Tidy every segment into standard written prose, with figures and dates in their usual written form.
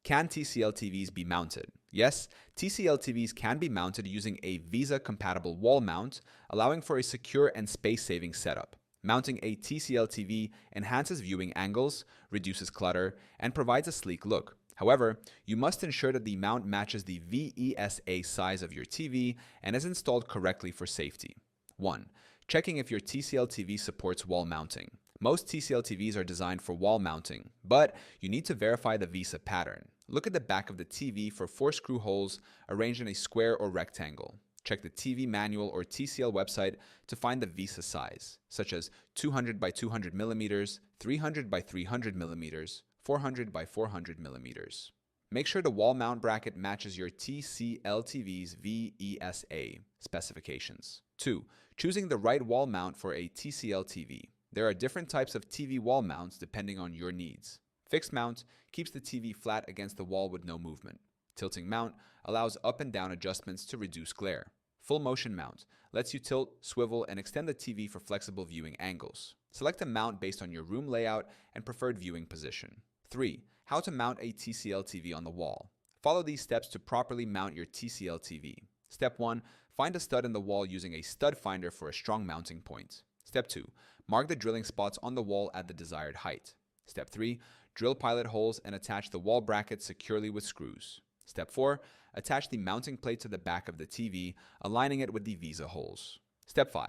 Can TCL TVs be mounted? Yes, TCL TVs can be mounted using a VESA-compatible wall mount, allowing for a secure and space-saving setup. Mounting a TCL TV enhances viewing angles, reduces clutter, and provides a sleek look. However, you must ensure that the mount matches the VESA size of your TV and is installed correctly for safety. 1. Checking if your TCL TV supports wall mounting. Most TCL TVs are designed for wall mounting, but you need to verify the VESA pattern. Look at the back of the TV for 4 screw holes arranged in a square or rectangle. Check the TV manual or TCL website to find the VESA size, such as 200 by 200 millimeters, 300 by 300 millimeters, 400 by 400 millimeters. Make sure the wall mount bracket matches your TCL TV's VESA specifications. 2. Choosing the right wall mount for a TCL TV. There are different types of TV wall mounts depending on your needs. Fixed mount keeps the TV flat against the wall with no movement. Tilting mount allows up and down adjustments to reduce glare. Full motion mount lets you tilt, swivel, and extend the TV for flexible viewing angles. Select a mount based on your room layout and preferred viewing position. 3. How to mount a TCL TV on the wall. Follow these steps to properly mount your TCL TV. Step 1. Find a stud in the wall using a stud finder for a strong mounting point. Step 2. Mark the drilling spots on the wall at the desired height. Step 3. Drill pilot holes and attach the wall bracket securely with screws. Step 4. Attach the mounting plate to the back of the TV, aligning it with the VESA holes. Step 5.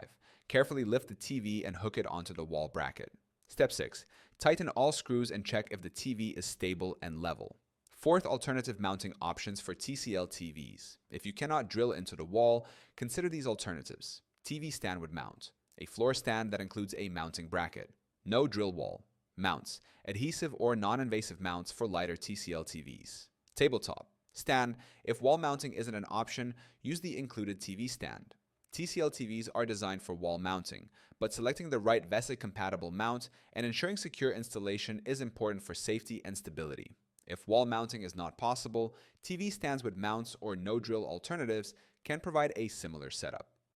Carefully lift the TV and hook it onto the wall bracket. Step 6. Tighten all screws and check if the TV is stable and level. 4th, alternative mounting options for TCL TVs. If you cannot drill into the wall, consider these alternatives. TV stand with mount. A floor stand that includes a mounting bracket. No drill wall. Mounts. Adhesive or non-invasive mounts for lighter TCL TVs. Tabletop. Stand. If wall mounting isn't an option, use the included TV stand. TCL TVs are designed for wall mounting, but selecting the right VESA-compatible mount and ensuring secure installation is important for safety and stability. If wall mounting is not possible, TV stands with mounts or no-drill alternatives can provide a similar setup.